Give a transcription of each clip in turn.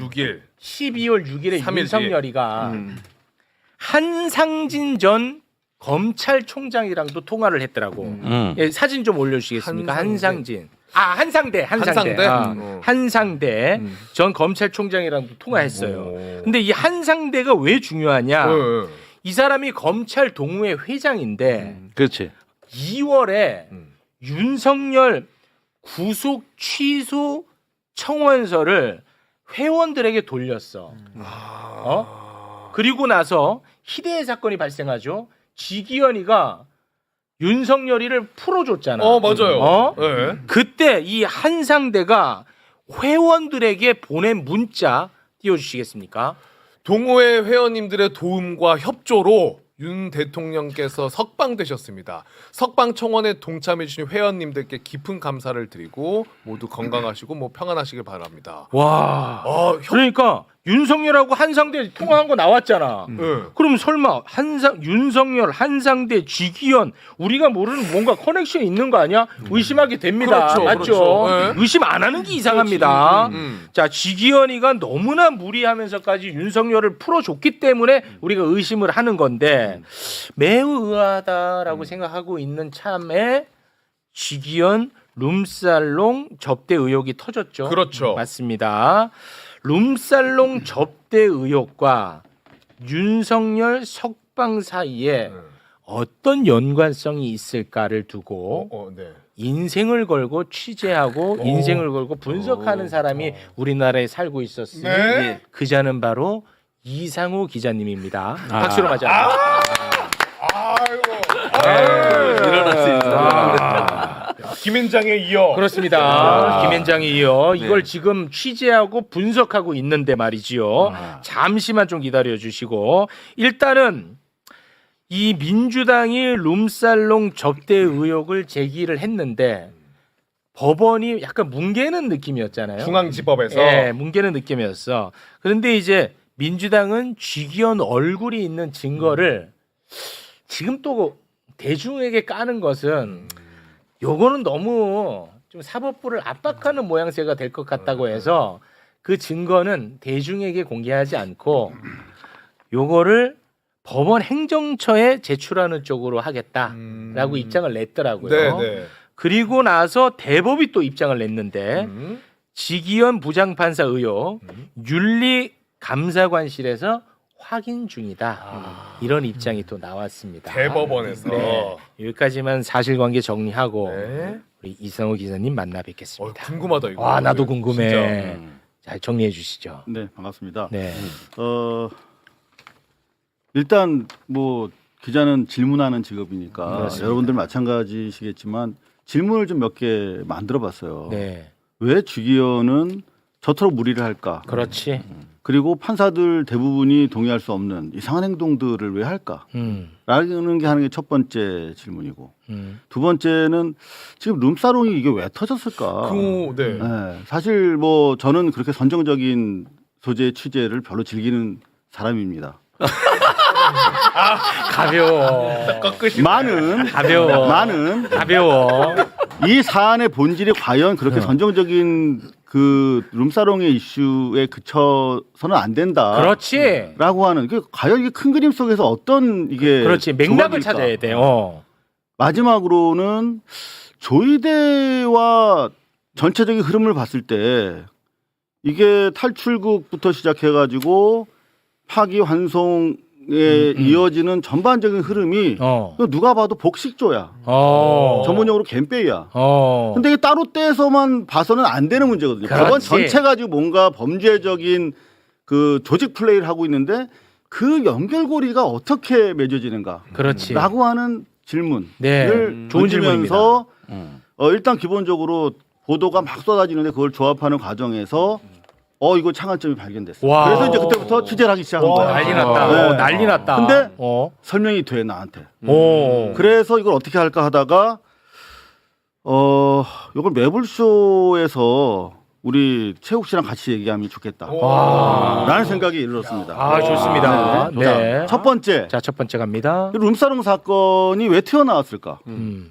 6일 12월 6일에 3일 윤석열이가 한상진 전 검찰총장이랑도 통화를 했더라고. 예, 사진 좀 올려주시겠습니까? 한상진. 한상대. 한상대? 한상대 전 검찰총장이랑도 통화했어요. 근데 이 한상대가 왜 중요하냐? 이 사람이 검찰 동호회 회장인데 그렇지. 2월에 윤석열 구속 취소 청원서를 회원들에게 돌렸어. 그리고 나서 희대의 사건이 발생하죠. 지기현이가 윤석열이를 풀어줬잖아. 맞아요. 네. 그때 이 한상대가 회원들에게 보낸 문자 띄워주시겠습니까? 동호회 회원님들의 도움과 협조로 윤 대통령께서 석방되셨습니다. 석방 청원에 동참해주신 회원님들께 깊은 감사를 드리고 모두 건강하시고 평안하시길 바랍니다. 와. 그러니까 윤석열하고 한상대 통화한 거 나왔잖아. 그럼 설마 윤석열, 한상대, 지기현 우리가 모르는 뭔가 커넥션이 있는 거 아니야? 의심하게 됩니다. 그렇죠, 맞죠? 그렇죠. 네. 의심 안 하는 게 이상합니다. 자, 지기현이가 너무나 무리하면서까지 윤석열을 풀어줬기 때문에 우리가 의심을 하는 건데 매우 의아하다라고 생각하고 있는 참에 지기현 룸살롱 접대 의혹이 터졌죠. 그렇죠. 맞습니다. 룸살롱 접대 의혹과 윤석열 석방 사이에 어떤 연관성이 있을까를 두고 인생을 걸고 취재하고 인생을 걸고 분석하는 사람이 우리나라에 살고 있었으니 네. 그자는 바로 이상우 기자님입니다. 박수로 맞아. 일어날 수 있어. 김현장에 이어. 그렇습니다. 김현장에 이어 이걸 지금 취재하고 분석하고 있는데 말이지요. 잠시만 좀 기다려 주시고 일단은 이 민주당이 룸살롱 접대 의혹을 제기를 했는데 법원이 약간 뭉개는 느낌이었잖아요. 중앙지법에서. 예, 뭉개는 느낌이었어. 그런데 이제 민주당은 쥐기현 얼굴이 있는 증거를 지금 또 대중에게 까는 것은 요거는 너무 좀 사법부를 압박하는 모양새가 될 것 같다고 해서 그 증거는 대중에게 공개하지 않고 요거를 법원 행정처에 제출하는 쪽으로 하겠다라고 입장을 냈더라고요. 네. 그리고 나서 대법이 또 입장을 냈는데 지기현 부장판사 의혹 윤리감사관실에서 확인 중이다. 이런 입장이 또 나왔습니다. 대법원에서. 네. 여기까지만 사실관계 정리하고 네. 우리 이상우 기자님 만나 뵙겠습니다. 궁금하다 이거. 와 나도 궁금해. 진짜. 잘 정리해 주시죠. 네, 반갑습니다. 네. 일단 뭐 기자는 질문하는 직업이니까 그렇습니다. 여러분들 마찬가지시겠지만 질문을 좀 몇 개 만들어봤어요. 네. 왜 주기현은 저토록 무리를 할까? 그렇지. 그리고 판사들 대부분이 동의할 수 없는 이상한 행동들을 왜 할까? 라는 게 하는 게 첫 번째 질문이고 두 번째는 지금 룸사롱이 이게 왜 터졌을까? 네. 네, 사실 뭐 저는 그렇게 선정적인 소재의 취재를 별로 즐기는 사람입니다. 가벼워. 가벼워. 이 사안의 본질이 과연 그렇게 선정적인 그 룸사롱의 이슈에 그쳐서는 안 된다. 그렇지. 라고 하는 그 과연 이게 큰 그림 속에서 어떤 이게 그렇지. 맥락을 조각일까? 찾아야 돼요. 마지막으로는 조이대와 전체적인 흐름을 봤을 때 이게 탈출국부터 시작해가지고 파기환송에 이어지는 전반적인 흐름이 누가 봐도 복식조야. 전문용어로 갬빼이야. 근데 이게 따로 떼서만 봐서는 안 되는 문제거든요. 그렇지. 법원 전체 가지고 뭔가 범죄적인 그 조직 플레이를 하고 있는데 그 연결고리가 어떻게 맺어지는가? 그렇지. 라고 하는 질문을 네. 좋은 던지면서 일단 기본적으로 보도가 막 쏟아지는데 그걸 조합하는 과정에서 이거 창안점이 발견됐어. 와. 그래서 이제 그때부터 취재를 하기 시작한 거야. 난리 났다. 네. 난리 났다. 근데 설명이 돼 나한테. 그래서 이걸 어떻게 할까 하다가 이걸 매불쇼에서 우리 최욱 씨랑 같이 얘기하면 좋겠다. 라는 생각이 일었습니다. 좋습니다. 네. 자, 첫 번째. 자, 첫 번째 갑니다. 룸사롱 사건이 왜 튀어나왔을까? 그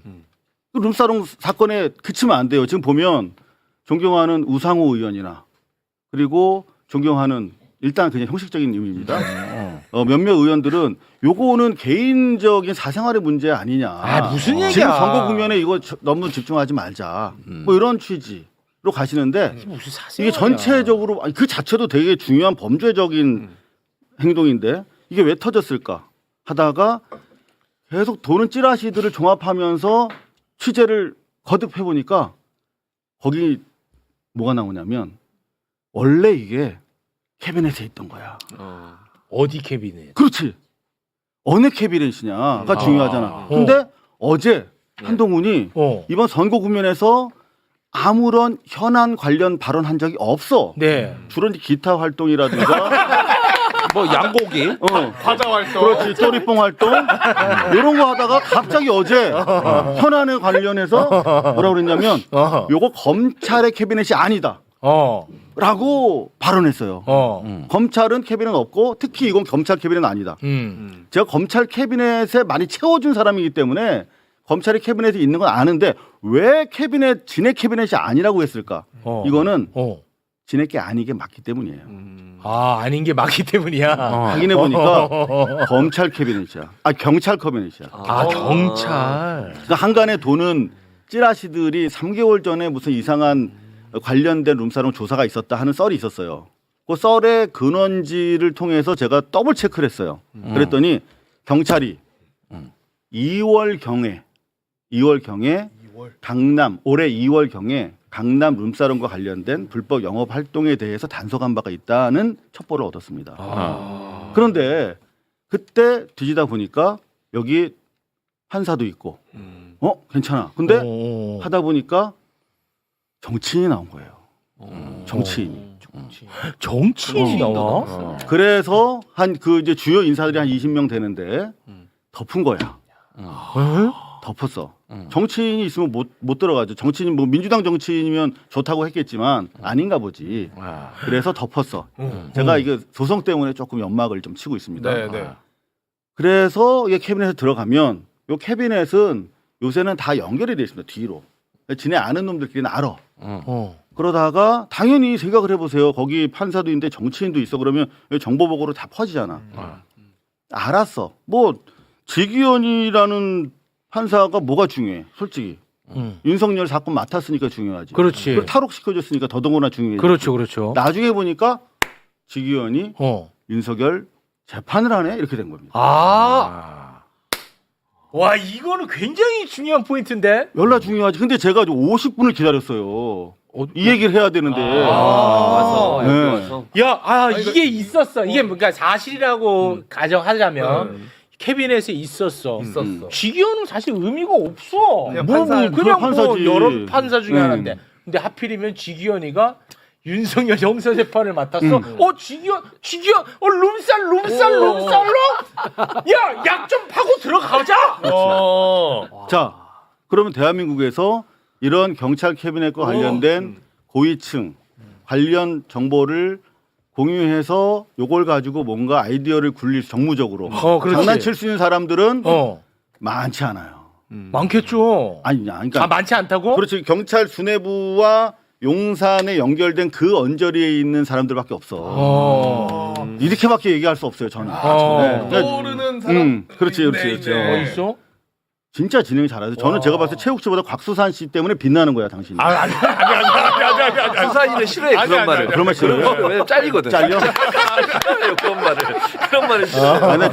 룸사롱 사건에 그치면 안 돼요. 지금 보면 존경하는 우상호 의원이나 그리고 존경하는 일단 그냥 형식적인 의미입니다. 몇몇 의원들은 요거는 개인적인 사생활의 문제 아니냐. 아, 무슨 얘기야. 지금 선거 국면에 이거 너무 집중하지 말자. 뭐 이런 취지로 가시는데 무슨 사생활이야. 이게 전체적으로 아니, 그 자체도 되게 중요한 범죄적인 행동인데 이게 왜 터졌을까 하다가 계속 도는 찌라시들을 종합하면서 취재를 거듭해 보니까 거기 뭐가 나오냐면 원래 이게 캐비넷에 있던 거야. 어디 캐비넷? 그렇지. 어느 캐비넷이냐가 중요하잖아. 근데 어제 한동훈이 이번 선거 국면에서 아무런 현안 관련 발언한 적이 없어. 네. 주로 이제 기타 활동이라든가 뭐 양고기 과자 활동. 그렇지 쪼리뽕 활동 이런 거 하다가 갑자기 어제 현안에 관련해서 뭐라 그랬냐면 요거 검찰의 캐비넷이 아니다 라고 발언했어요. 검찰은 캐비넷 없고 특히 이건 검찰 캐비넷 아니다. 제가 검찰 캐비넷에 많이 채워준 사람이기 때문에 검찰의 캐비넷에 있는 건 아는데 왜 캐비넷 진의 캐비넷이 아니라고 했을까? 이거는 진의 게 아닌 게 맞기 때문이에요. 아, 아닌 게 맞기 때문이야. 확인해 보니까 검찰 캐비넷이야. 아 경찰 캐비넷이야. 아, 경찰. 그러니까 한간에 도는 찌라시들이 3개월 전에 무슨 이상한 관련된 룸사롱 조사가 있었다 하는 썰이 있었어요. 그 썰의 근원지를 통해서 제가 더블 체크를 했어요. 그랬더니 경찰이 2월경에 강남 올해 2월경에 강남 룸사롱과 관련된 불법 영업 활동에 대해서 단속한 바가 있다는 첩보를 얻었습니다. 그런데 그때 뒤지다 보니까 여기 판사도 있고 괜찮아. 근데 하다 보니까 정치인이 나온 거예요. 정치인이. 정치인이 나와? 그래서 한 그 이제 주요 인사들이 한 20명 되는데 덮은 거야. 덮었어. 정치인이 있으면 못 들어가죠. 정치인 뭐 민주당 정치인이면 좋다고 했겠지만 아닌가 보지. 그래서 덮었어. 제가 이게 소송 때문에 조금 연막을 좀 치고 있습니다. 네. 그래서 이게 캐비넷에 들어가면 요 캐비넷은 요새는 다 연결이 돼 있습니다. 뒤로. 지네 아는 놈들끼리는 알아. 그러다가 당연히 생각을 해보세요. 거기 판사도 있는데 정치인도 있어. 그러면 정보보고로 다 퍼지잖아. 알았어. 뭐 지기현이라는 판사가 뭐가 중요해? 솔직히. 윤석열 사건 맡았으니까 중요하지. 그렇지. 그걸 탈옥시켜줬으니까 더더구나 중요해. 그렇죠. 나중에 보니까 지기현이 윤석열 재판을 하네? 이렇게 된 겁니다. 와, 이거는 굉장히 중요한 포인트인데? 연락 중요하지. 근데 제가 50분을 기다렸어요. 이 얘기를 해야 되는데. 와서 여기 네. 와서 야, 이게 있었어. 이게 그러니까 사실이라고 가정하자면 캐비넷에 있었어. 직위원은 사실 의미가 없어. 그냥 판사, 그냥 판사지. 뭐 여러 판사 중에 하나인데. 근데 하필이면 직위원이가 윤석열 형사재판을 맡았어. 직위원, 룸살로. 야, 약 좀 파고 들어가자. 자, 그러면 대한민국에서 이런 경찰 캐비넷과 관련된 고위층 관련 정보를 공유해서 요걸 가지고 뭔가 아이디어를 굴릴 정무적으로 장난칠 수 있는 사람들은 많지 않아요. 많겠죠. 아니냐. 그러니까 많지 않다고? 그렇지. 경찰 수뇌부와 용산에 연결된 그 언저리에 있는 사람들밖에 없어. 이렇게밖에 얘기할 수 없어요. 저는. 네. 모르는 사람. 그렇지. 네. 있어? 진짜 진행 잘하세요. 저는 제가 봤을 때 최욱 씨보다 곽수산 씨 때문에 빛나는 거야, 당신이. 아니. 수사이는 싫어해 그런 말을. 그런 말 싫어요? 왜냐면 잘리거든. 잘려? 그런 말을 아니,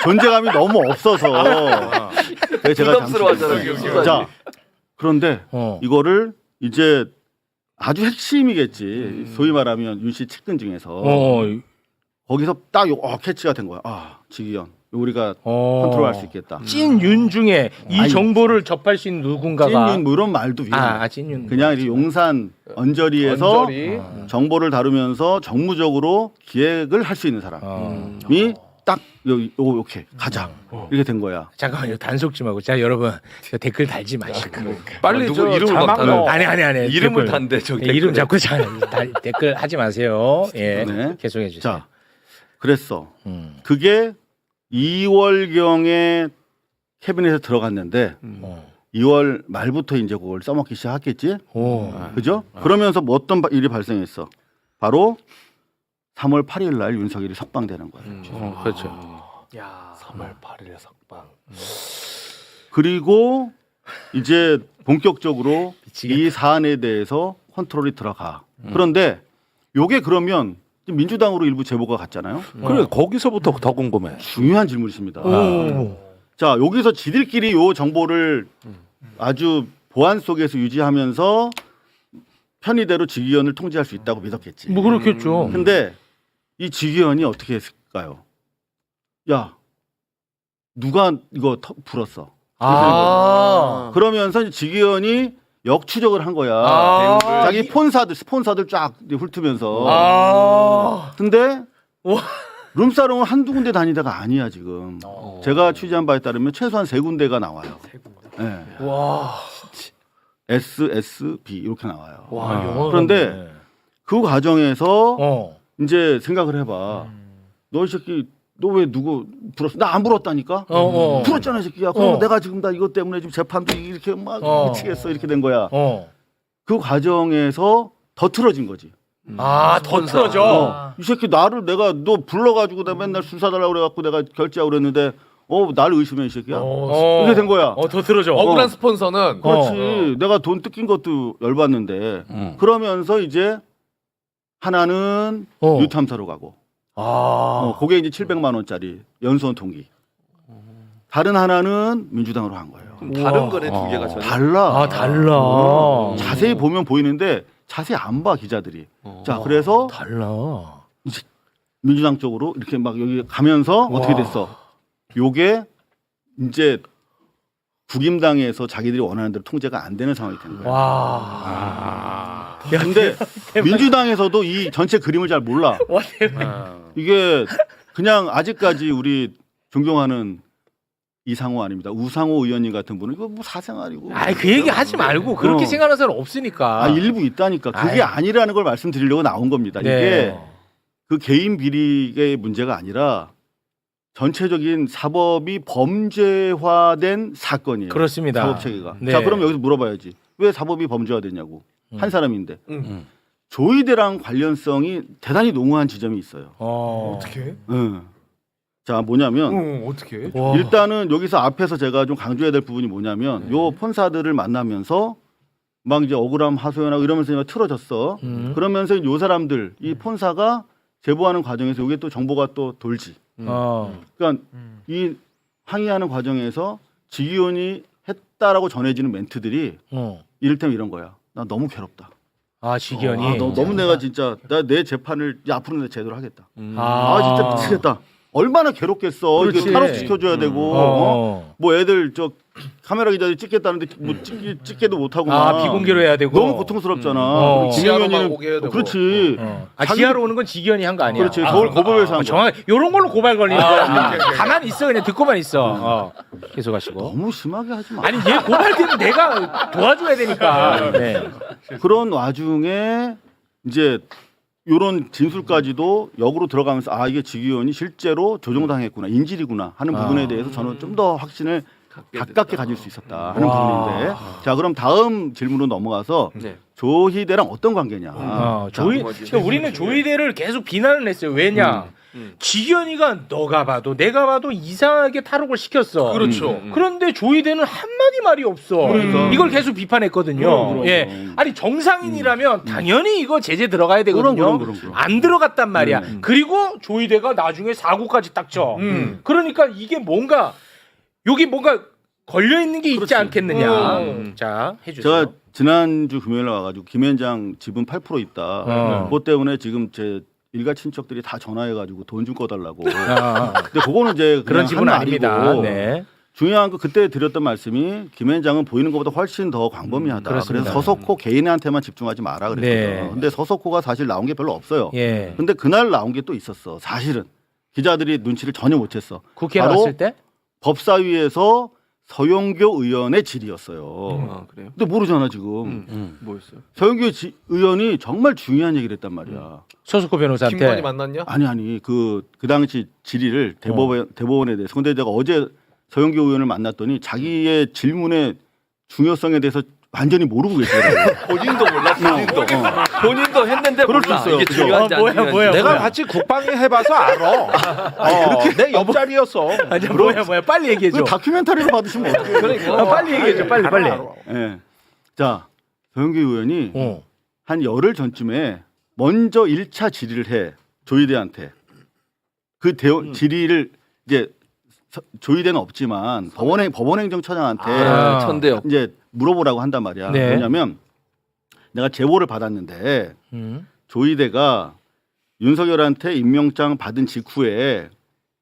존재감이 너무 없어서. 그래서 제가 부담스러워하잖아요. 잠시- 자, 그런데 이거를 이제 아주 핵심이겠지. 소위 말하면 윤 씨 측근 중에서 거기서 딱 캐치가 된 거야. 지기현. 우리가 컨트롤할 수 있겠다. 찐윤 중에 이 정보를 접할 수 있는 누군가가 찐윤 뭐 이런 말도 위험해. 찐윤. 그냥 이렇게 용산 언저리에서 정보를 다루면서 정무적으로 기획을 할 수 있는 사람이 딱 이렇게 가자 이렇게 된 거야. 잠깐만요, 단속 좀 하고. 자, 여러분 댓글 달지 마시고 빨리 누구 저 이름을 자막 막 달아요? 아니 이름을 댓글. 단대 저 이름 자꾸 댓글 하지 마세요. 예, 네. 계속해 주세요. 자, 그랬어. 그게 2월경에 캐비넷에 들어갔는데 2월 말부터 이제 그걸 써먹기 시작했겠지. 그죠? 그러면서 뭐 어떤 일이 발생했어? 바로 3월 8일 날 윤석열이 석방되는 거예요. 그렇죠. 야, 3월 8일에 석방. 그리고 이제 본격적으로 미치겠다. 이 사안에 대해서 컨트롤이 들어가. 그런데 요게 그러면 민주당으로 일부 제보가 갔잖아요. 그래 거기서부터 더 궁금해. 중요한 질문이십니다. 오. 자, 여기서 지들끼리 요 정보를 아주 보안 속에서 유지하면서 편의대로 직위원을 통제할 수 있다고 믿었겠지. 뭐 그렇겠죠. 근데 이 직위원이 어떻게 했을까요? 야, 누가 이거 불었어? 아. 그러면서 이제 직위원이 역추적을 한 거야. 아. 자기 스폰서들 쫙 훑으면서. 아. 근데 와. 룸사롱을 한두 군데 다니다가 아니야 지금. 제가 취재한 바에 따르면 최소한 3군데가 나와요. 네. 와. SSB 이렇게 나와요. 와, 영화가 그런데 없네. 그 과정에서 어. 이제 생각을 해봐. 너 이 새끼 너 왜 누구 불었어? 나 안 불었다니까. 불었잖아 이 새끼야. 그럼 내가 지금 다 이것 때문에 지금 재판도 이렇게 막 미치겠어 이렇게 된 거야. 그 과정에서 더 틀어진 거지. 아, 더 틀어져. 이 새끼 나를 내가 너 불러가지고 내가 맨날 술 사달라고 그래갖고 내가 결제하고 그랬는데 나를 의심해 이 새끼야. 이렇게 된 거야. 더 틀어져. 억울한 스폰서는 그렇지. 내가 돈 뜯긴 것도 열받는데. 그러면서 이제 하나는 뉴탐사로 가고. 그게 이제 700만 원짜리 연수원 통기. 다른 하나는 민주당으로 간 거예요. 다른 거네 두 개가 전혀. 달라. 아, 달라. 자세히 보면 보이는데 자세히 안 봐 기자들이. 자, 그래서 달라. 민주당 쪽으로 이렇게 막 여기 가면서 어떻게 됐어? 요게 이제 국임당에서 자기들이 원하는 대로 통제가 안 되는 상황이 된 거야. 와. 근데 민주당에서도 이 전체 그림을 잘 몰라. 와, 대박. 이게 그냥 아직까지 우리 존경하는 이상호 아닙니다. 우상호 의원님 같은 분은 이거 뭐 사생활이고. 아이, 그 얘기 하지 말고 그렇게 어. 생각하는 사람 없으니까. 일부 있다니까. 그게 아니라는 걸 말씀드리려고 나온 겁니다. 네. 이게 그 개인 비리의 문제가 아니라 전체적인 사법이 범죄화된 사건이에요. 그렇습니다. 사법 체계가. 네. 자, 그럼 여기서 물어봐야지. 왜 사법이 범죄화됐냐고. 한 사람인데. 조이대랑 관련성이 대단히 농후한 지점이 있어요. 어떻게? 자, 뭐냐면 어떻게? 일단은 여기서 앞에서 제가 좀 강조해야 될 부분이 뭐냐면 요 폰사들을 만나면서 막 이제 억울함 하소연하고 이러면서 막 틀어졌어. 그러면서 요 사람들 이 폰사가 제보하는 과정에서 이게 또 정보가 또 돌지. 그러니까 이 항의하는 과정에서 직위원이 했다라고 전해지는 멘트들이 이를테면 이런 거야. 나 너무 괴롭다. 아, 직위원이. 너무 내가 진짜 내 재판을 앞으로 내가 제대로 하겠다. 아, 진짜 미치겠다. 얼마나 괴롭겠어. 그렇지. 이게 탈옥 시켜줘야 되고 뭐 애들 저 카메라 기자들이 찍겠다는데 뭐 찍게도 못하고 비공개로 해야 되고. 너무 고통스럽잖아. 지하로만 오게 해야 되고. 그렇지. 지하로 오는 건 직위원이 한 거 아니야. 그렇지. 서울 고법에서 한 거. 정확히 요런 걸로 고발 걸리는 거야. 가만히 있어. 그냥 듣고만 있어. 계속 하시고. 너무 심하게 하지 마. 아니, 얘 고발되면 내가 도와줘야 되니까. 네. 그런 와중에 이제 요런 진술까지도 역으로 들어가면서 이게 직위원이 실제로 조종당했구나, 인질이구나 하는 부분에 대해서 저는 좀 더 확신을 가깝게 가질 수 있었다 하는 부분인데, 자, 그럼 다음 질문으로 넘어가서 조희대랑 어떤 관계냐. 그러니까 우리는 조희대를 계속 비난을 했어요. 왜냐? 직위원이가 너가 봐도 내가 봐도 이상하게 탈옥을 시켰어. 그렇죠. 그런데 조희대는 한마디 말이 없어. 이걸 계속 비판했거든요. 예. 아니, 정상인이라면 당연히 이거 제재 들어가야 되거든요. 그럼. 안 들어갔단 말이야. 그리고 조희대가 나중에 사고까지 딱 쳐. 그러니까 이게 뭔가 여기 뭔가 걸려 있는 게 있지 않겠느냐. 자, 해주세요. 제가 지난주 금요일에 와가지고 김현장 지분 8% 있다. 그것 때문에 지금 제 일가 친척들이 다 전화해가지고 돈 좀 꺼달라고. 근데 그거는 이제 그런 지분 아닙니다. 네. 중요한 거 그때 드렸던 말씀이 김현장은 보이는 것보다 훨씬 더 광범위하다. 그렇습니다. 그래서 서석호 개인한테만 집중하지 마라 그랬거든요. 네. 근데 서석호가 사실 나온 게 별로 없어요. 예. 근데 그날 나온 게 또 있었어. 사실은 기자들이 눈치를 전혀 못 챘어. 국회에 바로 나왔을 때? 법사위에서 서영교 의원의 질의였어요. 그래요? 근데 모르잖아 지금. 뭐였어요? 서영교 의원이 정말 중요한 얘기를 했단 말이야. 서석호 변호사한테. 김건희 만났냐? 아니 그 당시 질의를 대법원에 대해서. 근데 내가 어제 서영교 의원을 만났더니 자기의 질문의 중요성에 대해서 완전히 모르고 계시더라고요. 본인도 몰라. 본인도 했는데 그럴 수 몰라. 있어요. 이게 그죠? 중요한지 안 뭐야, 중요한지. 뭐야. 내가 같이 국방위 해봐서 알아. 내 옆자리였어. 아니 뭐야 빨리 얘기해 줘. 그 다큐멘터리로 받으시면 어떡해요? 그러니까. 빨리 얘기해 줘. 빨리. 예. 자, 서영교 의원이 어. 한 열흘 전쯤에 먼저 1차 질의를 해. 조희대한테. 그 질의를 이제 조희대는 없지만 법원행정처장한테 아. 천대요. 이제 물어보라고 한단 말이야. 네. 왜냐면 내가 제보를 받았는데 조희대가 윤석열한테 임명장 받은 직후에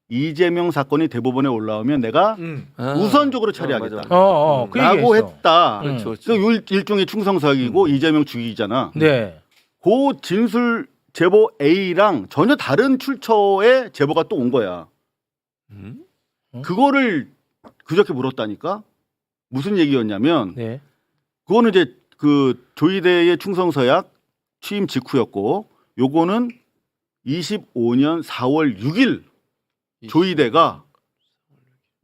이재명 사건이 대법원에 올라오면 내가 우선적으로 처리하겠다. 맞아. 그 라고 얘기했어. 했다. 그렇죠. 그 일종의 충성사기고 이재명 죽이잖아. 네. 그 진술 제보 A랑 전혀 다른 출처의 제보가 또 온 거야. 그거를 그저께 물었다니까. 무슨 얘기였냐면 네. 그거는 이제 그 조희대의 충성서약 취임 직후였고 요거는 25년 4월 6일 조희대가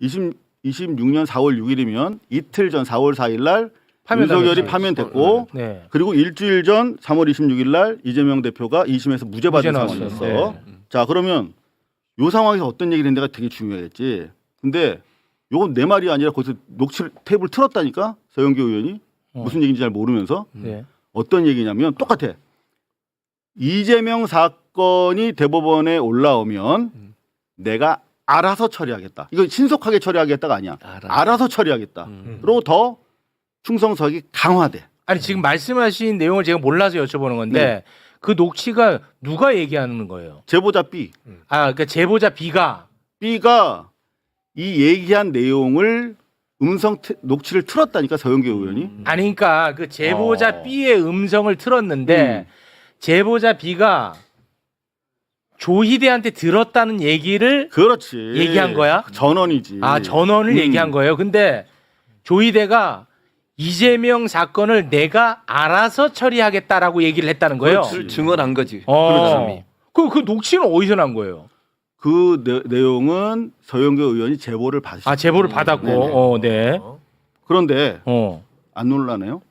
26년 4월 6일이면 이틀 전 4월 4일 날 윤석열이 파면됐고 네. 그리고 일주일 전 3월 26일 날 이재명 대표가 2심에서 무죄 받은 무죄 상황이었어. 나왔어요. 자, 그러면 요 상황에서 어떤 얘기를 했는가 되게 중요했지. 근데 요건 내 말이 아니라 거기서 녹취를 테이프를 틀었다니까. 서영교 의원이 무슨 얘기인지 잘 모르면서 네. 어떤 얘기냐면 똑같아. 이재명 사건이 대법원에 올라오면 내가 알아서 처리하겠다. 이거 신속하게 처리하겠다가 아니야. 알아서 처리하겠다. 그리고 더 충성서약이 강화돼. 아니 지금 말씀하신 내용을 제가 몰라서 여쭤보는 건데 네. 그 녹취가 누가 얘기하는 거예요? 제보자 B. 그러니까 제보자 B가 B가 이 얘기한 내용을 녹취를 틀었다니까 서영교 의원이. 아니 그러니까 그 제보자 B의 음성을 틀었는데 제보자 B가 조희대한테 들었다는 얘기를 그렇지. 얘기한 거야? 전원이지. 전원을 얘기한 거예요. 근데 조희대가 이재명 사건을 내가 알아서 처리하겠다라고 얘기를 했다는 거예요. 그걸 증언한 거지. 어. 그 녹취는 어디서 난 거예요? 그 내용은 서영교 의원이 제보를 받으셨어요. 제보를 받았고. 네. 그런데 안 놀라네요.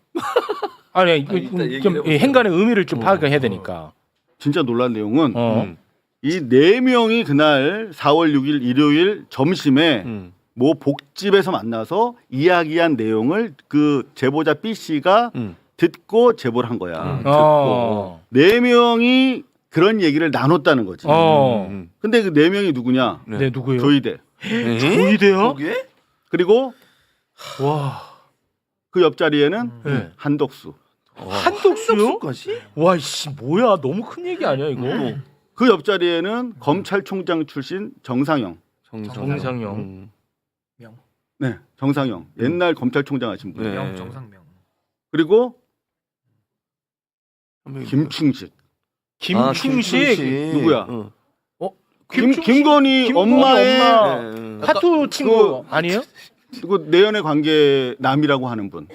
아니 일단 좀 얘기를 행간의 의미를 좀 파악해야 되니까. 진짜 놀란 내용은 이 네 명이 그날 4월 6일 일요일 점심에 뭐 복집에서 만나서 이야기한 내용을 그 제보자 B 씨가 듣고 제보를 한 거야. 듣고 네 명이 그런 얘기를 나눴다는 거지. 근데 그 네 명이 누구냐? 네, 누구예요? 조희대. 조희대요? 그리고 와. 그 옆자리에는 네. 한덕수. 한독수요? 와, 씨, 뭐야? 너무 큰 얘기 아니야 이거? 그 옆자리에는 검찰총장 출신 정상영. 정상영. 네, 정상영. 옛날 검찰총장 하신 분. 네. 정상명. 그리고 김충식. 김충식. 누구야? 김충식? 김건희 엄마의 엄마. 카투 친구 아니에요? 그 내연의 관계 남이라고 하는 분.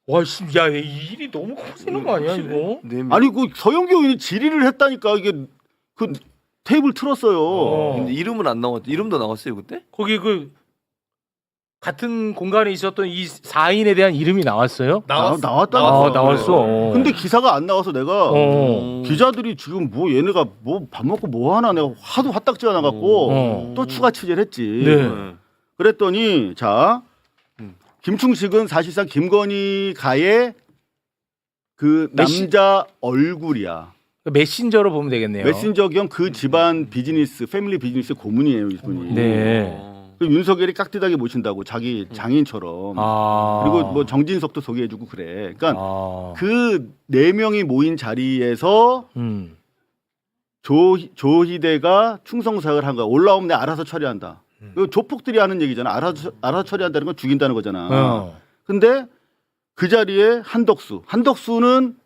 와, 씨, 야, 이 일이 너무 커지는 거 아니야 이거? 아니 그 서영교 의원이 질의를 했다니까. 이게 그 테이블 틀었어요. 근데 이름은 안 나왔. 이름도 나왔어요 그때? 거기 그 같은 공간에 있었던 이 4인에 대한 이름이 나왔어요? 나왔다니까. 나왔어. 근데 기사가 안 나와서 내가 기자들이 지금 뭐 얘네가 뭐 밥 먹고 뭐 하나 내가 하도 화딱지가 나갖고 또 추가 취재를 했지. 네. 그랬더니 자 김충식은 사실상 김건희 가의 그 남자 얼굴이야. 메신저로 보면 되겠네요. 메신저 겸 그 집안 비즈니스, 패밀리 비즈니스 고문이에요, 이분이. 네. 그 윤석열이 깍듯하게 모신다고 자기 장인처럼. 그리고 뭐 정진석도 소개해주고 그래. 그러니까 그 네 명이 모인 자리에서 조희대가 충성사역을 한 거야. 올라오면 내가 알아서 처리한다. 그 조폭들이 하는 얘기잖아. 알아서 처리한다는 건 죽인다는 거잖아. 근데 그 자리에 한덕수는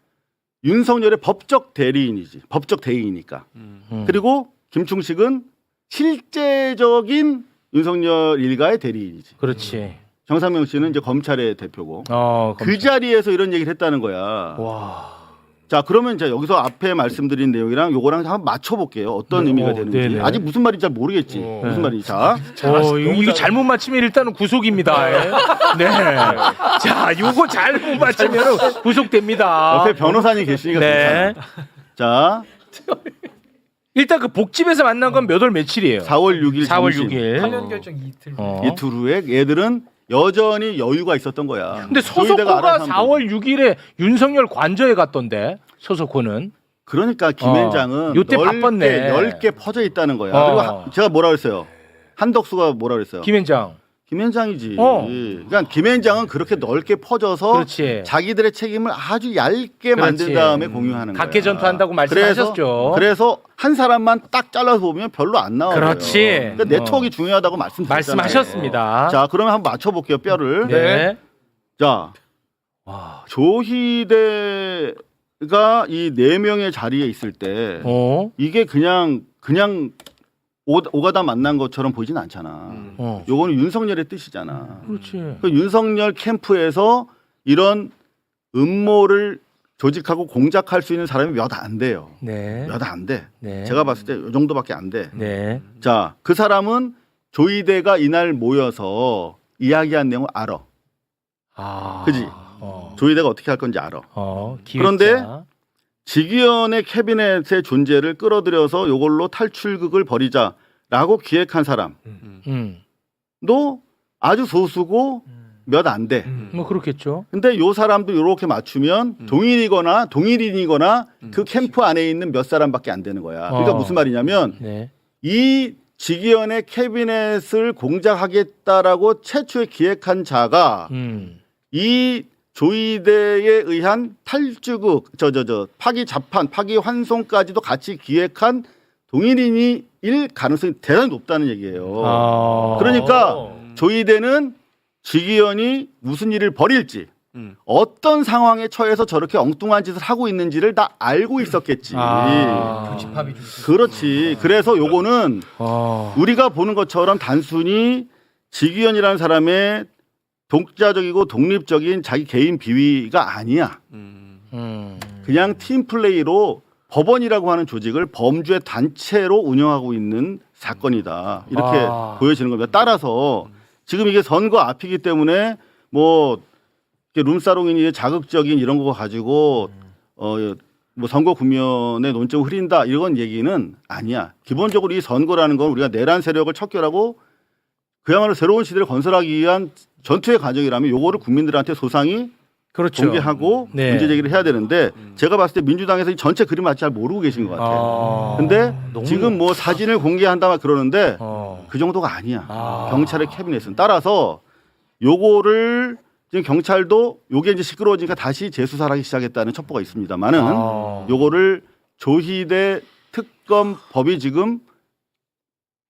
윤석열의 법적 대리인이지. 법적 대리인이니까. 그리고 김충식은 실제적인 윤석열 일가의 대리인이지. 그렇지. 정상명 씨는 이제 검찰의 대표고. 그 검찰. 자리에서 이런 얘기를 했다는 거야. 와. 자, 그러면 이제 여기서 앞에 말씀드린 내용이랑 요거랑 한번 맞춰볼게요. 어떤 의미가 되는지. 네네. 아직 무슨 말인지 잘 모르겠지. 무슨 말인지. 자, 이거 잘못 맞히면 일단은 구속입니다. 네. 자, 요거 잘못 맞히면 구속됩니다. 옆에 변호사님 계시니까 네. 괜찮아. 자, 일단 그 복집에서 만난 건 몇 월 며칠이에요? 4월 6일 4월 점심. 6일. 파면 결정 이틀. 이틀 후에 얘들은 여전히 여유가 있었던 거야. 근데 조이대가 서석호가 알아서 하면 돼. 4월 6일에 윤석열 관저에 갔던데 서석호는. 그러니까 김앤장은 요때 바빴네. 넓게 퍼져 있다는 거야. 어. 그리고 제가 뭐라 그랬어요? 한덕수가 뭐라 그랬어요? 김앤장. 김앤장이지. 어. 그러니까 김앤장은 그렇게 넓게 퍼져서 그렇지. 자기들의 책임을 아주 얇게 만든 그렇지. 다음에 공유하는 거야. 각계 전투한다고 말씀하셨죠. 그래서 한 사람만 딱 잘라서 보면 별로 안 나와요. 그렇지. 그러니까 네트워크가 중요하다고 말씀드렸잖아요. 말씀하셨습니다. 자, 그러면 한번 맞춰볼게요. 뼈를. 네. 자, 조희대가 이 4명의 자리에 있을 때 이게 그냥 오가다 만난 것처럼 보이진 않잖아. 요거는 윤석열의 뜻이잖아. 그렇지. 그 윤석열 캠프에서 이런 음모를 조직하고 공작할 수 있는 사람이 몇 안 돼요. 네. 몇 안 돼. 네. 제가 봤을 때 이 정도밖에 안 돼. 네. 자, 그 사람은 조이대가 이날 모여서 이야기한 내용을 알아. 그지? 조이대가 어떻게 할 건지 알아. 기획자. 그런데 직위원회 캐비넷의 존재를 끌어들여서 이걸로 탈출극을 벌이자라고 기획한 사람도 아주 소수고 몇 안 돼. 뭐 그렇겠죠. 근데 요 사람도 이렇게 맞추면 동일인이거나 그 캠프 안에 있는 몇 사람밖에 안 되는 거야. 그러니까 무슨 말이냐면 네. 이 직위원회 캐비넷을 공작하겠다라고 최초에 기획한 자가 이 조이대에 의한 탈주국, 파기 자판, 파기 환송까지도 같이 기획한 동일인일 가능성이 대단히 높다는 얘기예요. 그러니까 조이대는 직위원이 무슨 일을 벌일지, 어떤 상황에 처해서 저렇게 엉뚱한 짓을 하고 있는지를 다 알고 있었겠지. 교집합이 좀. 그렇지. 그래서 요거는 우리가 보는 것처럼 단순히 직위원이라는 사람의 독자적이고 독립적인 자기 개인 비위가 아니야. 그냥 팀 플레이로 법원이라고 하는 조직을 범죄 단체로 운영하고 있는 사건이다. 이렇게 보여지는 겁니다. 따라서 지금 이게 선거 앞이기 때문에 뭐 룸사롱이니 자극적인 이런 거 가지고 뭐 선거 국면의 논점을 흐린다 이런 얘기는 아니야. 기본적으로 이 선거라는 건 우리가 내란 세력을 척결하고 그야말로 새로운 시대를 건설하기 위한 전투의 과정이라면 요거를 국민들한테 소상히 그렇죠. 공개하고 네. 문제 제기를 해야 되는데 제가 봤을 때 민주당에서 이 전체 그림을 아직 잘 모르고 계신 것 같아요. 근데 지금 뭐 사진을 공개한다 막 그러는데 그 정도가 아니야. 경찰의 캐비넷은. 따라서 요거를 지금 경찰도 요게 이제 시끄러워지니까 다시 재수사를 하기 시작했다는 첩보가 있습니다만은 요거를 조희대 특검법이 지금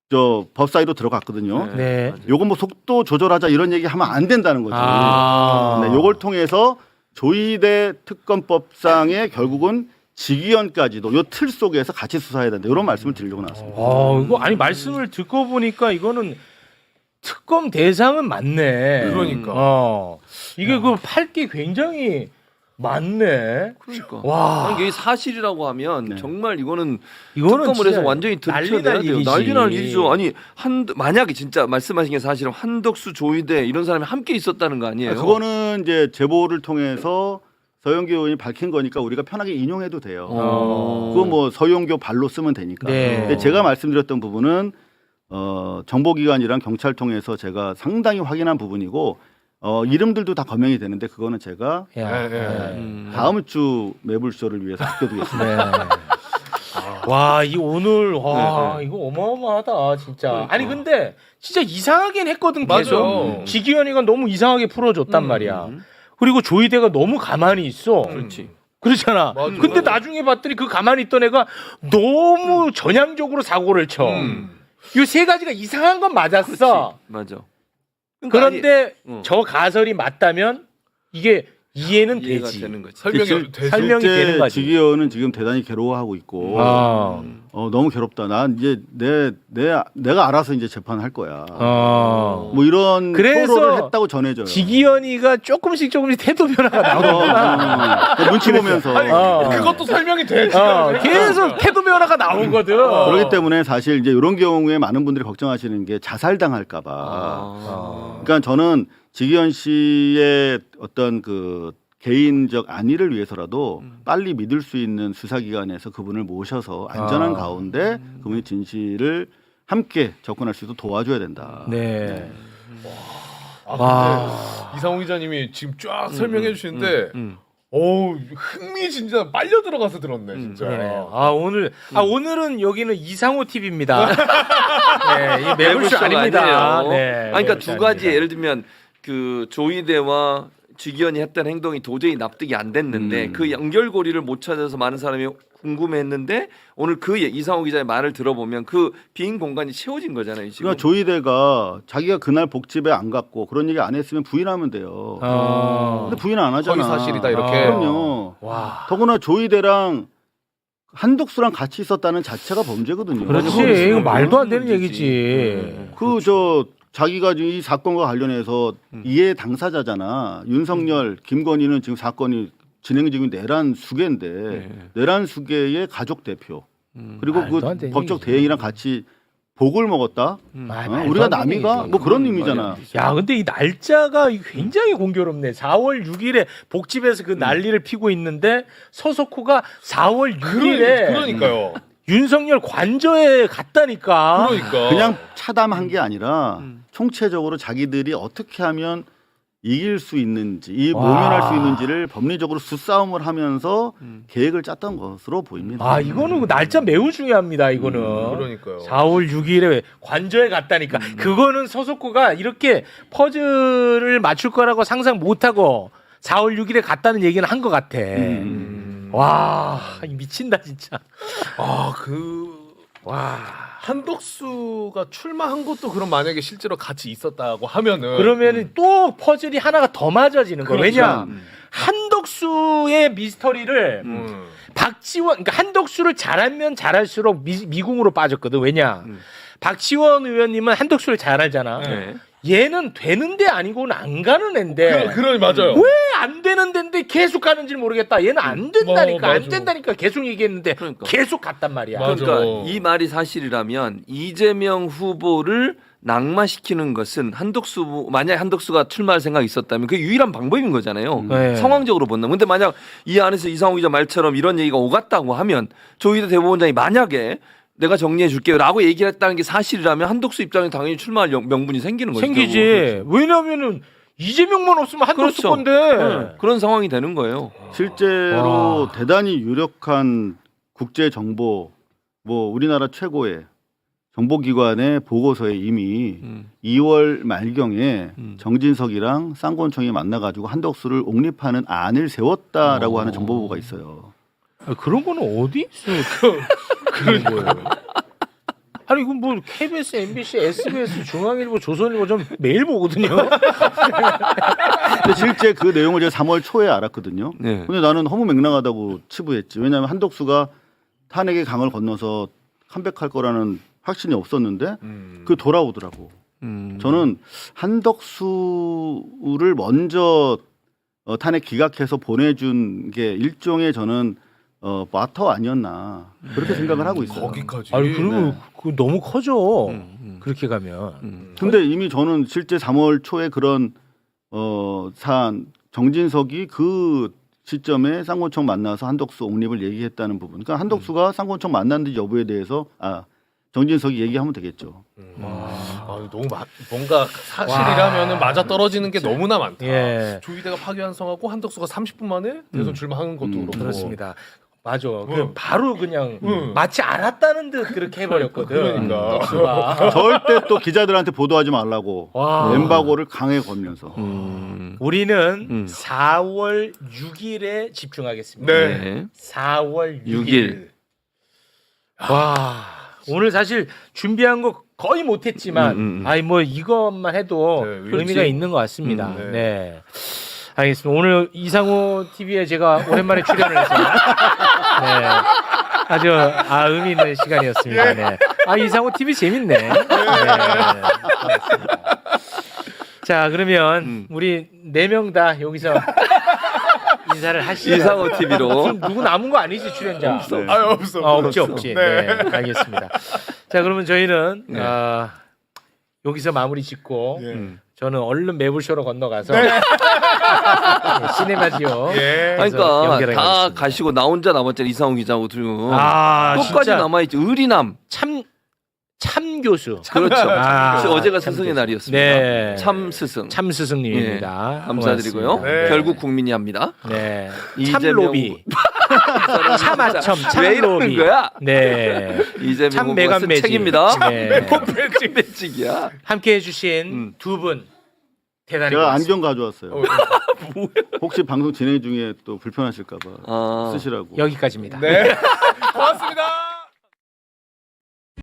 법 사이로 들어갔거든요. 네. 요건 뭐 속도 조절하자 이런 얘기 하면 안 된다는 거죠. 네, 요걸 통해서 조희대 특검법상에 결국은 직위원까지도 요 틀 속에서 같이 수사해야 된다. 이런 말씀을 드리려고 나왔습니다. 이거 아니 말씀을 듣고 보니까 이거는 특검 대상은 맞네. 그러니까. 이게 그 팔 게 굉장히 많네. 그러니까. 와. 아니, 이게 사실이라고 하면 네. 정말 이거는 이거는 특검을 해서 진짜 완전히 난리 들춰내야 날 돼요. 일이지. 난리 날 일이죠. 아니 만약에 진짜 말씀하신 게 사실은 한덕수, 조희대 이런 사람이 함께 있었다는 거 아니에요? 그거는 이제 제보를 통해서 서영교 의원이 밝힌 거니까 우리가 편하게 인용해도 돼요. 그거 뭐 서영교 발로 쓰면 되니까. 네. 근데 제가 말씀드렸던 부분은 정보기관이랑 경찰 통해서 제가 상당히 확인한 부분이고 이름들도 다 검명이 되는데 그거는 제가 다음 주 매불쇼를 위해서 아껴두겠습니다. 와, 이 오늘 이거 어마어마하다 진짜. 아니 근데 진짜 이상하긴 했거든 계속. 맞아. 지기현이가 너무 이상하게 풀어줬단 말이야. 그리고 조이대가 너무 가만히 있어. 그렇지. 그렇잖아. 맞아. 근데 나중에 봤더니 그 가만히 있던 애가 너무 전향적으로 사고를 쳐. 이 세 가지가 이상한 건 맞았어. 맞아. 그런데 아니, 저 가설이 맞다면 이게 이해는 이해가 되지. 되는 거지. 설명이 되죠. 설명이 되는 실제 거지. 직위원은 지금 대단히 괴로워하고 있고 너무 괴롭다. 난 이제 내가 알아서 이제 재판할 거야. 뭐 이런 그래서 토로를 했다고 전해져요. 지기현이가 조금씩 태도 변화가 나오고 눈치 보면서 그것도 설명이 돼. 계속 태도 변화가 나오거든. 그렇기 때문에 사실 이제 이런 경우에 많은 분들이 걱정하시는 게 자살당할까봐. 그러니까 저는 지기현 씨의 어떤 그 개인적 안위를 위해서라도 빨리 믿을 수 있는 수사기관에서 그분을 모셔서 안전한 가운데 그분의 진실을 함께 접근할 수 있도록 도와줘야 된다. 네. 이상호 기자님이 지금 쫙 설명해 주시는데 흥미진진 빨려 들어가서 들었네 진짜. 그러네요. 오늘은 여기는 이상호 TV입니다. 네, 이 매불쇼 아닙니다. 아니에요. 네, 그러니까 매불쇼 두 가지 아닙니다. 예를 들면 그 조이대와 지기현이 했던 행동이 도저히 납득이 안 됐는데 그 연결고리를 못 찾아서 많은 사람이 궁금해했는데 오늘 그 이상호 기자의 말을 들어보면 그 빈 공간이 채워진 거잖아요. 지금. 그러니까 조이대가 자기가 그날 복집에 안 갔고 그런 얘기 안 했으면 부인하면 돼요. 근데 부인 안 하잖아. 허위 사실이다 이렇게. 그럼요. 와. 더구나 조이대랑 한덕수랑 같이 있었다는 자체가 범죄거든요. 그렇지. 이거 말도 안 되는 얘기지. 자기가 지금 이 사건과 관련해서 이해 당사자잖아. 윤석열, 김건희는 지금 사건이 진행 중인 내란 수계인데 내란 수계의 가족 대표 그리고 그 말도 안 되는 법적 얘기지. 대행이랑 같이 복을 먹었다. 말도 우리가 안 되는 남이가 얘기지. 뭐 그런 의미잖아. 야, 근데 이 날짜가 굉장히 공교롭네. 4월 6일에 복집에서 그 난리를 피고 있는데 서석호가 4월 6일에 그러니까요. 윤석열 관저에 갔다니까. 그러니까. 그냥 차담한 게 아니라 총체적으로 자기들이 어떻게 하면 이길 수 있는지, 모면할 수 있는지를 법리적으로 수싸움을 하면서 계획을 짰던 것으로 보입니다. 이거는 날짜 매우 중요합니다. 이거는. 그러니까요. 4월 6일에 관저에 갔다니까. 그거는 서석호가 이렇게 퍼즐을 맞출 거라고 상상 못하고 4월 6일에 갔다는 얘기는 한 것 같아. 와, 미친다 진짜. 한덕수가 출마한 것도 그럼 만약에 실제로 같이 있었다고 하면은 그러면은 또 퍼즐이 하나가 더 맞아지는 거야. 그렇죠. 왜냐? 한덕수의 미스터리를 박지원, 그러니까 한덕수를 잘하면 잘할수록 미궁으로 빠졌거든. 왜냐? 박지원 의원님은 한덕수를 잘 알잖아. 네. 얘는 되는데 아니고는 안 가는 앤데. 맞아요. 왜 안 되는 데인데 계속 가는지 모르겠다. 얘는 안 된다니까. 안 맞아. 된다니까 계속 얘기했는데 그러니까. 계속 갔단 말이야. 맞아. 그러니까 이 말이 사실이라면 이재명 후보를 낙마시키는 것은 만약 한덕수가 출마할 생각이 있었다면 그게 유일한 방법인 거잖아요. 네. 상황적으로 본다면. 근데 만약 이 안에서 이상호 기자 말처럼 이런 얘기가 오갔다고 하면 조희대 대법원장이 만약에 내가 정리해 줄게요 라고 얘기를 했다는 게 사실이라면 한덕수 입장에 당연히 출마할 명분이 생기는 거죠. 생기지. 왜냐면은 이재명만 없으면 한덕수 그렇죠. 건데. 네. 그런 상황이 되는 거예요. 실제로 대단히 유력한 국제 정보, 우리나라 최고의 정보기관의 보고서에 이미 2월 말경에 정진석이랑 쌍권총이 만나가지고 한덕수를 옹립하는 안을 세웠다라고 하는 정보보고가 있어요. 그런 거는 어디 있어? 그런 거예요. 아니 이건 뭐 KBS, MBC, SBS, 중앙일보, 조선일보 좀 매일 보거든요. 근데 실제 그 내용을 제가 3월 초에 알았거든요. 네. 근데 나는 허무맹랑하다고 치부했지. 왜냐하면 한덕수가 탄핵의 강을 건너서 컴백할 거라는 확신이 없었는데 그 돌아오더라고. 저는 한덕수를 먼저 탄핵 기각해서 보내준 게 일종의 저는 마터 아니었나 그렇게 생각을 하고 있어요. 거기까지. 아니 그러면 네. 그거 너무 커져. 그렇게 가면. 근데 이미 저는 실제 3월 초에 그런 사안 정진석이 그 시점에 쌍권총 만나서 한덕수 옹립을 얘기했다는 부분. 그러니까 한덕수가 쌍권총 만났는지 여부에 대해서 정진석이 얘기하면 되겠죠. 너무 뭔가 사실이라면은 맞아 떨어지는 게 너무나 많다. 예. 조희대가 파기환송하고 한덕수가 30분 만에 대선 출마하는 것도 그렇고. 그렇습니다. 맞아. 바로 그냥 마치 알았다는 듯 그렇게 해버렸거든. 그러니까. 덕수가. 절대 또 기자들한테 보도하지 말라고 와. 엠바고를 강하게 걸면서. 우리는 4월 6일에 집중하겠습니다. 네. 4월 6일. 6일. 와. 오늘 사실 준비한 거 거의 못했지만, 아이 뭐 이것만 해도 네, 의미가 있는 것 같습니다. 네. 네. 알겠습니다. 오늘 이상호 TV에 제가 오랜만에 출연을 해서 네. 아주 의미 있는 시간이었습니다. 네. 이상호 TV 재밌네. 네. 자, 그러면 우리 4명 다 여기서 인사를 하시죠. 이상호 TV로 누구 남은 거 아니지 출연자? 없어. 아유 없어. 없지. 네. 네, 알겠습니다. 자, 그러면 저희는 여기서 마무리 짓고 저는 얼른 매불쇼로 건너가서 시네마지오. 예. 그러니까 다 연결하겠습니다. 가시고 나 혼자 남았잖아. 이상호 기자하고 둘. 끝까지 진짜 남아있지. 의리남. 참 교수. 그렇죠. 어제가 참 스승의 교수. 날이었습니다. 네. 참 스승. 참 스승님입니다. 예, 감사드리고요. 고맙습니다. 네. 결국 국민이 합니다. 네. 이재명 참 로비. 참 아첨. 참 왜 이러는 로비. 거야? 네. 이재명 참 후보가 매간 쓴 매직. 책입니다. 네. 매직이야. 함께 해주신 두 분 대단히 제가 고맙습니다. 안경 가져왔어요. 혹시 방송 진행 중에 또 불편하실까봐 쓰시라고. 여기까지입니다. 네. 고맙습니다.